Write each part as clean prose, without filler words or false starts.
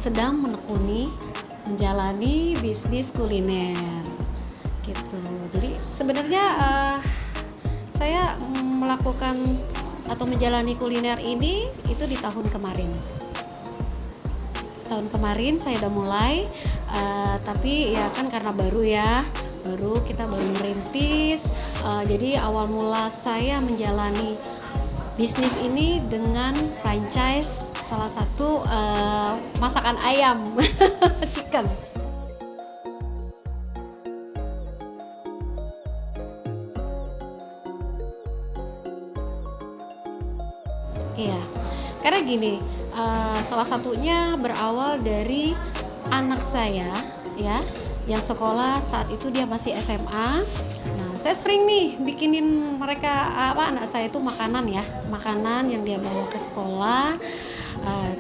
sedang menjalani bisnis kuliner gitu. Jadi sebenarnya saya melakukan atau menjalani kuliner ini itu di tahun kemarin. Tahun kemarin saya udah mulai, tapi ya kan karena kita baru merintis. Jadi awal mula saya menjalani bisnis ini dengan franchise salah satu masakan ayam chicken. Iya, karena gini, salah satunya berawal dari anak saya ya, yang sekolah saat itu dia masih SMA. Nah, saya sering nih bikinin mereka anak saya itu makanan yang dia bawa ke sekolah.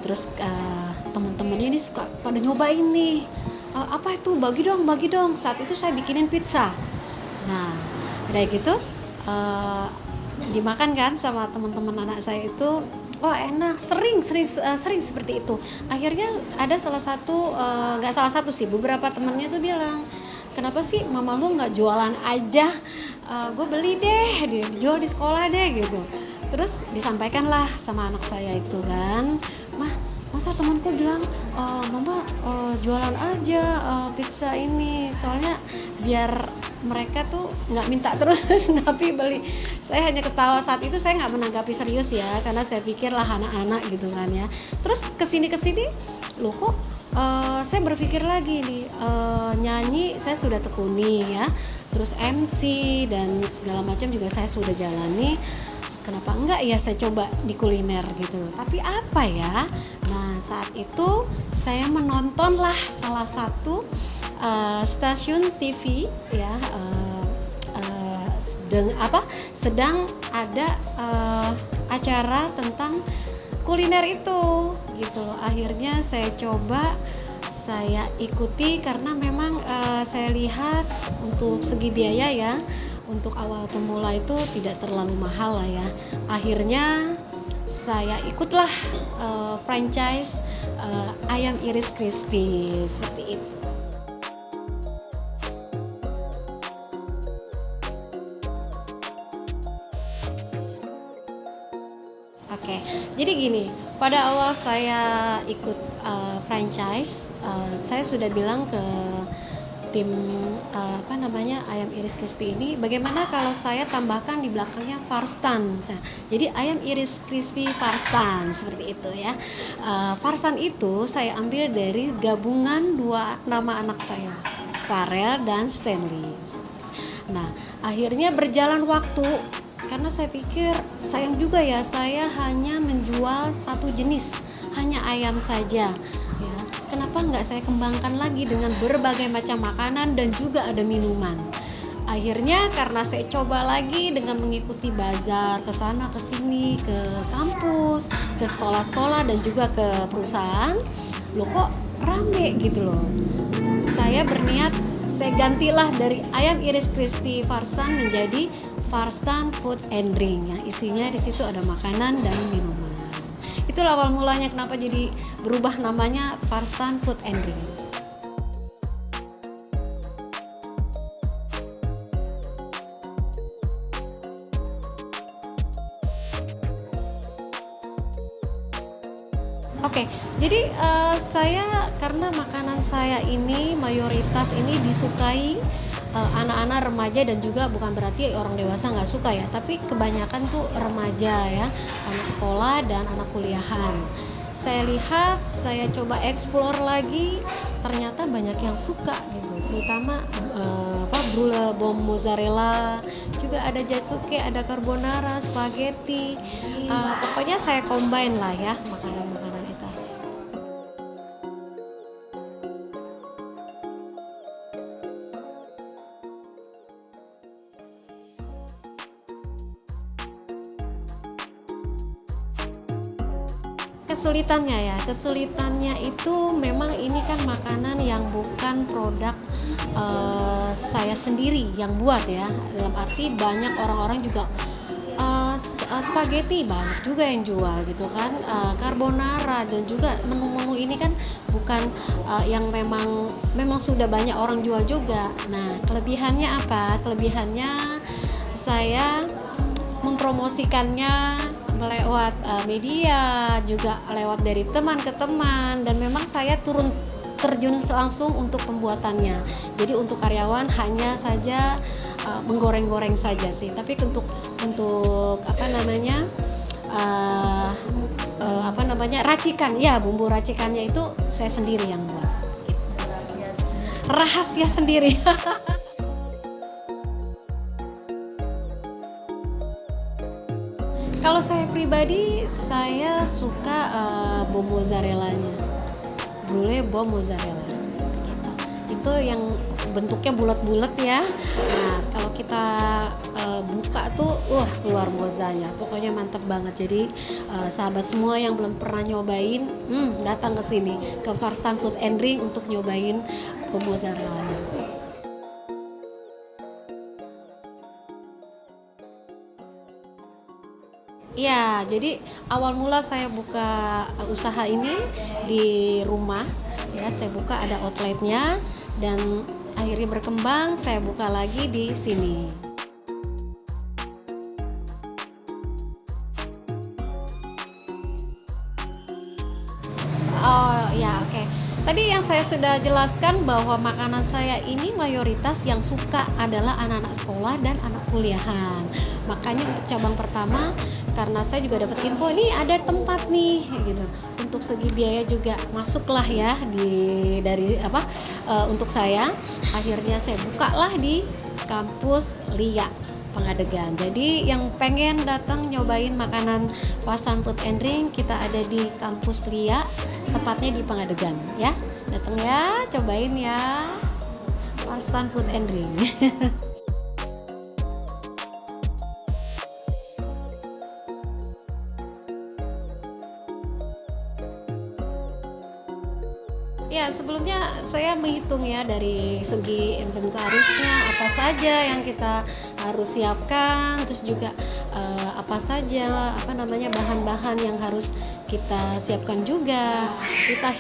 Terus teman-temannya ini suka pada nyobain nih. Apa itu? Bagi dong. Saat itu saya bikinin pizza. Nah, udah gitu dimakan kan sama teman-teman anak saya itu, wah enak, sering seperti itu. Akhirnya ada salah satu, nggak salah satu sih, beberapa temennya tuh bilang, kenapa sih mama lu nggak jualan aja, gue beli deh, dijual di sekolah deh gitu. Terus disampaikanlah sama anak saya itu kan, mah masa temanku bilang mama jualan aja pizza ini, soalnya biar mereka tuh nggak minta terus tapi beli. Saya hanya ketawa, saat itu saya nggak menanggapi serius ya, karena saya pikir lah anak-anak gitu kan ya. Terus kesini loh kok saya berpikir lagi nih, nyanyi saya sudah tekuni ya, terus MC dan segala macam juga saya sudah jalani, kenapa enggak ya saya coba di kuliner gitu. Tapi apa ya, nah saat itu saya menontonlah salah satu stasiun TV ya, sedang ada acara tentang kuliner itu gitu loh. Akhirnya saya coba, saya ikuti karena memang saya lihat untuk segi biaya ya, untuk awal pemula itu tidak terlalu mahal lah ya. Akhirnya saya ikutlah franchise ayam iris crispy seperti itu. Oke, jadi gini, pada awal saya ikut franchise, saya sudah bilang ke tim ayam iris crispy ini, bagaimana kalau saya tambahkan di belakangnya Farstan. Jadi ayam iris crispy Farstan seperti itu ya. Farstan itu saya ambil dari gabungan dua nama anak saya, Farel dan Stanley. Nah, akhirnya berjalan waktu, karena saya pikir sayang juga ya, saya hanya menjual satu jenis, hanya ayam saja ya. Kenapa nggak saya kembangkan lagi dengan berbagai macam makanan dan juga ada minuman. Akhirnya karena saya coba lagi dengan mengikuti bazar ke sana ke sini, ke kampus, ke sekolah-sekolah dan juga ke perusahaan, loh kok rame gitu loh. Saya berniat, saya gantilah dari ayam iris crispy Farstan menjadi Farstan Food and Drink ya, isinya di situ ada makanan dan minuman. Itulah awal mulanya kenapa jadi berubah namanya Farstan Food and Drink. Oke, jadi saya karena makanan saya ini mayoritas ini disukai anak-anak remaja, dan juga bukan berarti orang dewasa nggak suka ya, tapi kebanyakan tuh remaja ya, anak sekolah dan anak kuliahan. Saya lihat, saya coba explore lagi, ternyata banyak yang suka gitu, terutama brulee bom mozzarella, juga ada jatsuke, ada carbonara, spaghetti, pokoknya saya combine lah ya makanan-makanan itu. Kesulitannya itu memang ini kan makanan yang bukan produk saya sendiri yang buat ya, dalam arti banyak orang-orang juga spaghetti banyak juga yang jual gitu kan, carbonara, dan juga menu-menu ini kan bukan yang memang sudah banyak orang jual juga. Nah, kelebihannya apa? Kelebihannya saya mempromosikannya lewat media, juga lewat dari teman ke teman, dan memang saya turun terjun langsung untuk pembuatannya. Jadi untuk karyawan hanya saja menggoreng-goreng saja sih. Tapi untuk racikan, ya bumbu racikannya itu saya sendiri yang buat. Rahasia sendiri. Kalau saya pribadi, saya suka bom mozzarellanya, brule bom mozzarella gitu. Itu yang bentuknya bulat-bulat ya. Nah, kalau kita buka tuh keluar mozzanya, pokoknya mantap banget. Jadi sahabat semua yang belum pernah nyobain, datang ke sini ke Farstan Food and Drink untuk nyobain bom mozzarellanya. Ya, jadi awal mula saya buka usaha ini di rumah, ya saya buka ada outletnya, dan akhirnya berkembang saya buka lagi di sini. Oh ya, oke. Tadi yang saya sudah jelaskan bahwa makanan saya ini mayoritas yang suka adalah anak-anak sekolah dan anak kuliahan. Makanya untuk cabang pertama, karena saya juga dapat info ini ada tempat nih gitu. Untuk segi biaya juga masuklah ya untuk saya. Akhirnya saya bukalah di kampus LIA Pengadegan. Jadi yang pengen datang nyobain makanan Farstan Food and Drink, kita ada di kampus LIA, tepatnya di Pengadegan ya. Datang ya, cobain ya Farstan Food and Drink. Ya, sebelumnya saya menghitung ya dari segi inventarisnya apa saja yang kita harus siapkan, terus juga apa saja bahan-bahan yang harus kita siapkan juga. Kita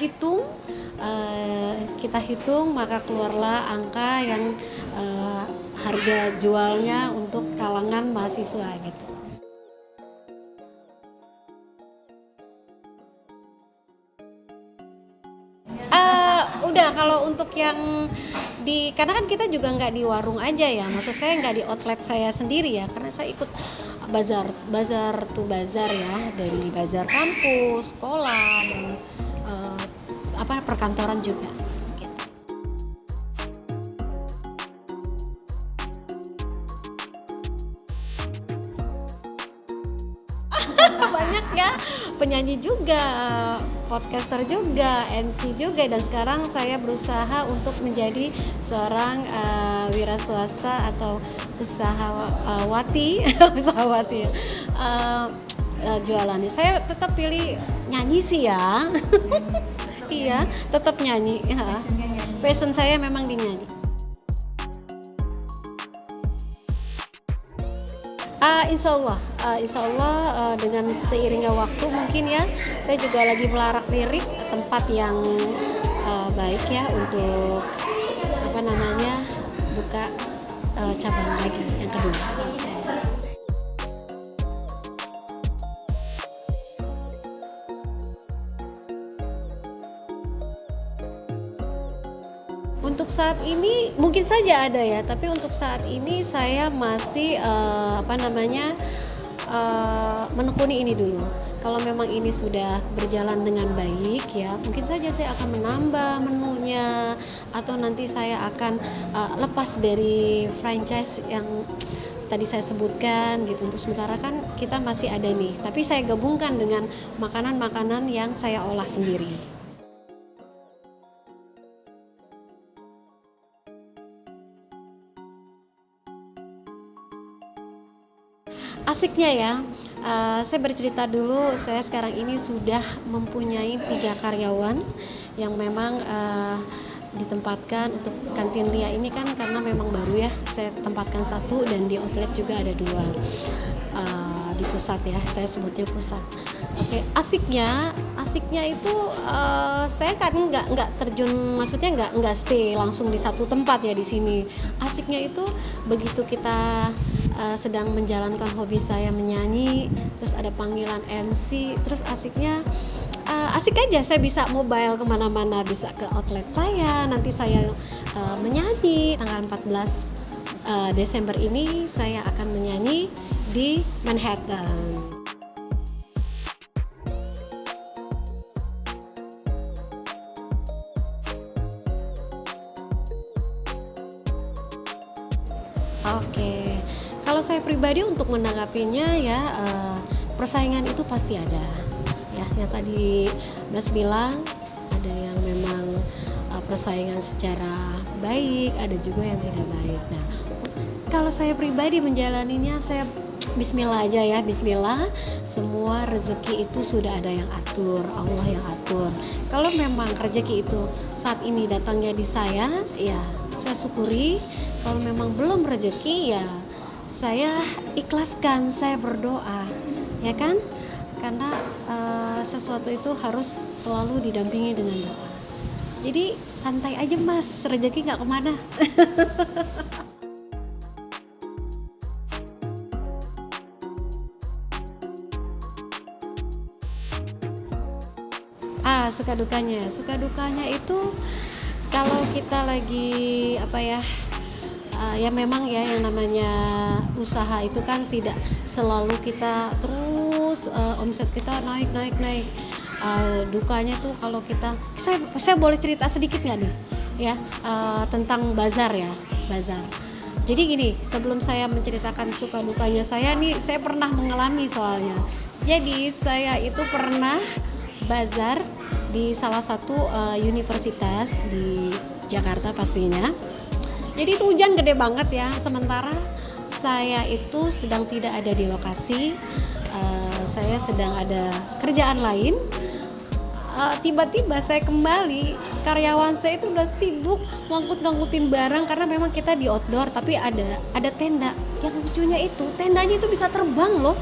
hitung maka keluarlah angka yang harga jualnya untuk kalangan mahasiswa gitu. Udah, kalau untuk yang karena kan kita juga nggak di warung aja ya, maksud saya nggak di outlet saya sendiri ya, karena saya ikut bazar ya, dari bazar kampus, sekolah, dan perkantoran juga. Banyak ya, penyanyi juga, podcaster juga, MC juga, dan sekarang saya berusaha untuk menjadi seorang wira swasta atau usahawati usahawati jualannya. Saya tetap pilih nyanyi sih ya. Iya, tetap nyanyi ya. Passion saya memang di nyanyi. Insya Allah dengan seiringnya waktu mungkin ya, saya juga lagi melarak lirik tempat yang baik ya untuk buka cabang lagi yang kedua. Untuk saat ini mungkin saja ada ya, tapi untuk saat ini saya masih menekuni ini dulu. Kalau memang ini sudah berjalan dengan baik ya, mungkin saja saya akan menambah menunya, atau nanti saya akan lepas dari franchise yang tadi saya sebutkan gitu. Untuk sementara kan kita masih ada nih, tapi saya gabungkan dengan makanan-makanan yang saya olah sendiri. Asiknya ya, saya bercerita dulu, saya sekarang ini sudah mempunyai 3 karyawan yang memang ditempatkan untuk kantin Lia ini kan, karena memang baru ya, saya tempatkan 1 dan di outlet juga ada 2. di pusat ya, saya sebutnya pusat. Oke, asiknya itu saya kan nggak terjun, maksudnya nggak stay langsung di satu tempat ya di sini. Asiknya itu begitu kita sedang menjalankan hobi saya menyanyi, terus ada panggilan MC, terus asik aja, saya bisa mobile kemana-mana, bisa ke outlet saya, nanti saya menyanyi tanggal 14 Desember ini saya akan menyanyi di Manhattan. Oke, kalau saya pribadi untuk menanggapinya ya, persaingan itu pasti ada. Ya, yang tadi Mas bilang ada yang memang persaingan secara baik, ada juga yang tidak baik. Nah, kalau saya pribadi menjalaninya, saya Bismillah aja ya, Bismillah. Semua rezeki itu sudah ada yang atur, Allah yang atur. Kalau memang rezeki itu saat ini datangnya di saya, ya saya syukuri. Kalau memang belum rezeki, ya saya ikhlaskan, saya berdoa, ya kan? Karena sesuatu itu harus selalu didampingi dengan doa. Jadi santai aja Mas, rezeki nggak kemana. Suka dukanya itu kalau kita lagi apa ya, ya memang ya yang namanya usaha itu kan tidak selalu kita terus omset kita naik. Dukanya tuh kalau saya boleh cerita sedikit nggak nih ya, tentang bazar ya, bazar. Jadi gini, sebelum saya menceritakan suka dukanya saya nih, saya pernah mengalami soalnya. Jadi saya itu pernah bazar di salah satu universitas di Jakarta pastinya. Jadi itu hujan gede banget ya, sementara saya itu sedang tidak ada di lokasi, saya sedang ada kerjaan lain. Tiba-tiba saya kembali, karyawan saya itu udah sibuk ngangkutin barang, karena memang kita di outdoor tapi ada tenda. Yang lucunya itu tendanya itu bisa terbang loh,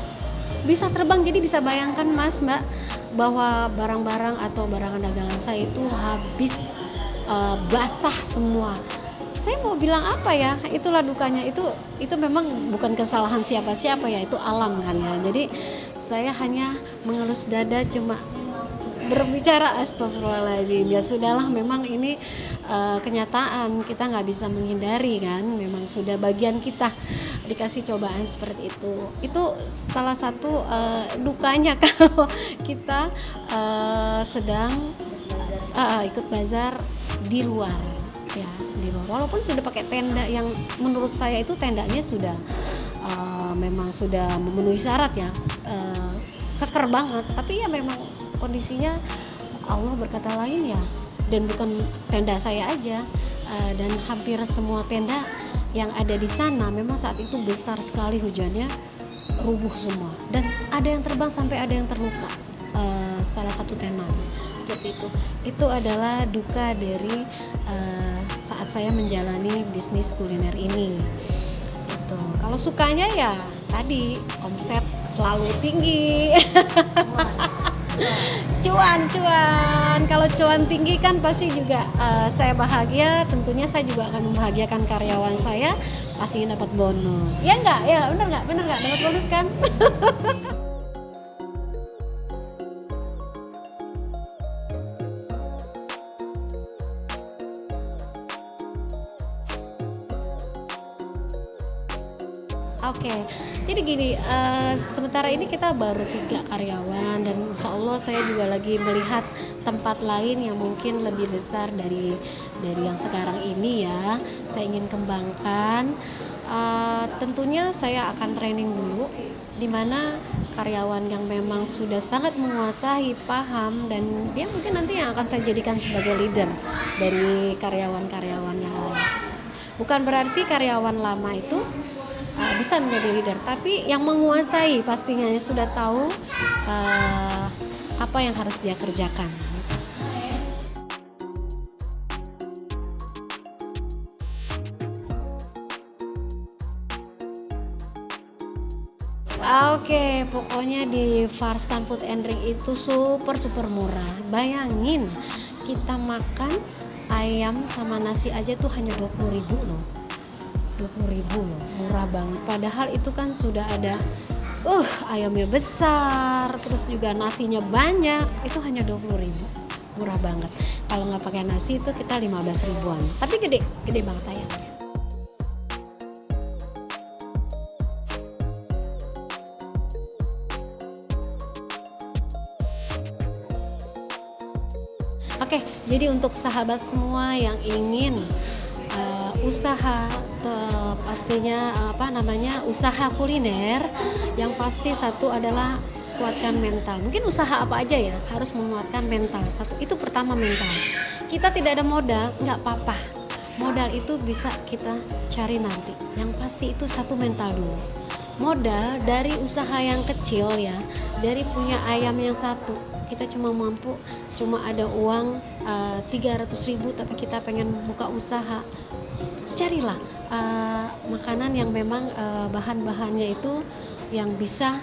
bisa terbang. Jadi bisa bayangkan Mas Mbak, bahwa barang-barang atau barangan dagangan saya itu habis basah semua. Saya mau bilang apa ya, itulah dukanya. Itu memang bukan kesalahan siapa-siapa ya, itu alam kan ya. Jadi saya hanya mengelus dada, cuma berbicara astagfirullahaladzim, ya sudahlah, memang ini kenyataan, kita nggak bisa menghindari kan, memang sudah bagian kita dikasih cobaan seperti itu salah satu dukanya kalau kita sedang ikut bazar di luar ya, di luar, walaupun sudah pakai tenda yang menurut saya itu tendanya sudah memang sudah memenuhi syarat ya, keker banget, tapi ya memang kondisinya Allah berkata lain ya, dan bukan tenda saya aja, dan hampir semua tenda yang ada di sana memang saat itu besar sekali hujannya, rubuh semua, dan ada yang terbang sampai ada yang terluka, salah satu tenda seperti itu adalah duka dari saat saya menjalani bisnis kuliner ini. Itu kalau sukanya ya tadi, omset selalu tinggi. cuan kalau cuan tinggi kan pasti juga saya bahagia, tentunya saya juga akan membahagiakan karyawan saya, pasti dapat bonus ya, enggak ya, bener nggak dapat bonus kan. Oke, jadi gini, sementara ini kita baru 3 karyawan, dan insya Allah saya juga lagi melihat tempat lain yang mungkin lebih besar dari yang sekarang ini ya. Saya ingin kembangkan. Tentunya saya akan training dulu, di mana karyawan yang memang sudah sangat menguasai, paham, dan dia mungkin nanti yang akan saya jadikan sebagai leader dari karyawan-karyawan yang lain. Bukan berarti karyawan lama itu bisa menjadi leader, tapi yang menguasai pastinya sudah tahu apa yang harus dia kerjakan. Oke, pokoknya di Farstan Food and Drink itu super murah. Bayangin kita makan ayam sama nasi aja tuh hanya 20.000 loh. 20.000 loh, murah banget. Padahal itu kan sudah ada ayamnya besar, terus juga nasinya banyak, itu hanya 20.000. Murah banget. Kalau nggak pakai nasi itu kita 15 ribuan. Tapi gede banget ayamnya. Oke, jadi untuk sahabat semua yang ingin usaha pastinya usaha kuliner, yang pasti satu adalah kuatkan mental. Mungkin usaha apa aja ya harus menguatkan mental. Satu itu pertama mental. Kita tidak ada modal, nggak apa-apa. Modal itu bisa kita cari nanti. Yang pasti itu satu mental dulu. Modal dari usaha yang kecil ya, dari punya ayam yang satu, kita cuma ada uang 300.000 tapi kita pengen buka usaha. Carilah makanan yang memang bahan-bahannya itu yang bisa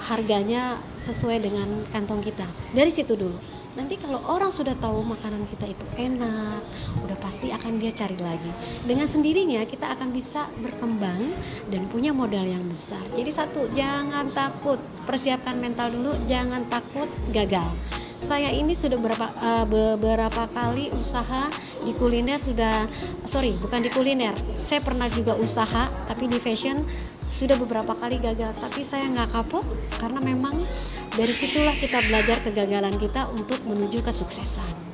harganya sesuai dengan kantong kita. Dari situ dulu. Nanti kalau orang sudah tahu makanan kita itu enak, udah pasti akan dia cari lagi. Dengan sendirinya kita akan bisa berkembang dan punya modal yang besar. Jadi satu, jangan takut, persiapkan mental dulu, jangan takut gagal. Saya ini sudah beberapa kali usaha di kuliner bukan di kuliner. Saya pernah juga usaha tapi di fashion sudah beberapa kali gagal, tapi saya nggak kapok karena memang dari situlah kita belajar kegagalan kita untuk menuju kesuksesan.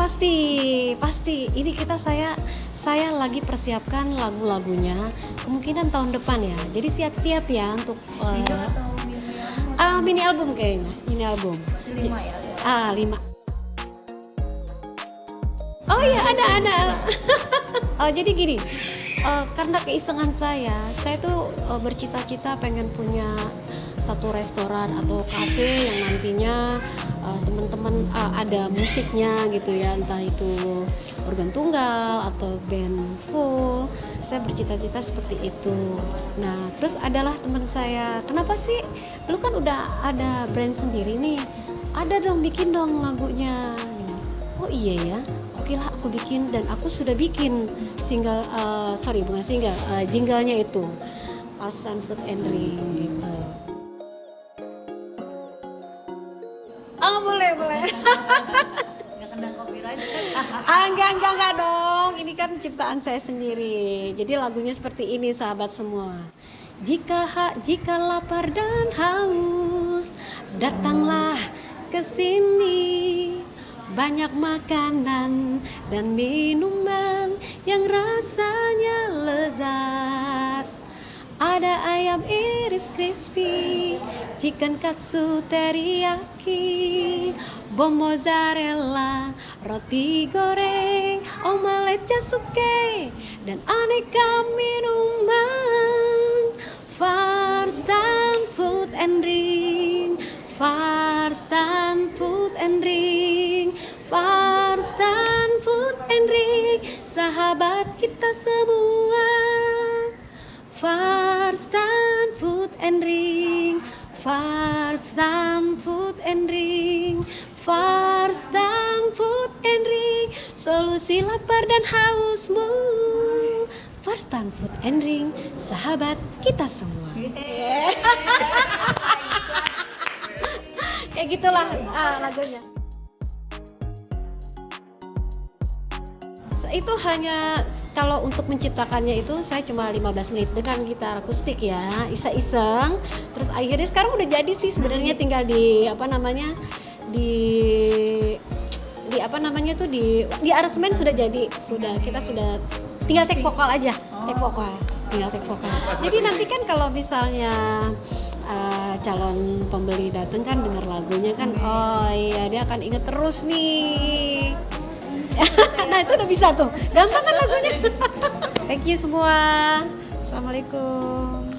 Pasti. Ini saya lagi persiapkan lagu-lagunya kemungkinan tahun depan ya. Jadi siap-siap ya untuk mini album kayaknya. Mini album. 5. Oh iya ada. Jadi gini, karena keisengan saya tuh bercita-cita pengen punya satu restoran atau kafe yang nantinya teman-teman ada musiknya gitu ya, entah itu organ tunggal atau band full. Saya bercita-cita seperti itu. Nah terus adalah teman saya, kenapa sih lu kan udah ada brand sendiri nih, ada dong bikin dong lagunya. Oh iya ya, oke lah aku bikin, dan aku sudah bikin jinglenya itu Farstan Food and Drink gitu. Boleh. Nggak kena copyright Enggak dong, ini kan ciptaan saya sendiri. Jadi lagunya seperti ini sahabat semua. Jika lapar dan haus, datanglah ke sini. Banyak makanan dan minuman yang rasanya lezat. Ada ayam iris crispy, chicken katsu teriyaki, bom mozzarella, roti goreng, omelet jasuke, dan aneka minuman. Farstan Food and Drink, Farstan Food and Drink, Farstan Food and Drink, sahabat kita semua. Farstan Food and Drink, Farstan Food and Drink, Farstan Food and Drink, solusi lapar dan hausmu. Farstan Food and Drink, sahabat kita semua. Kayak gitulah lagunya. Itu hanya kalau untuk menciptakannya itu saya cuma 15 menit dengan gitar akustik ya, iseng. Terus akhirnya sekarang udah jadi sih sebenarnya, tinggal di aransemen sudah jadi, kita sudah tinggal take vokal aja, tinggal take vokal. Jadi nanti kan kalau misalnya calon pembeli datang kan dengar lagunya kan, oh iya dia akan inget terus nih. Nah itu udah bisa tuh, gampang kan lagunya. Thank you semua, assalamualaikum.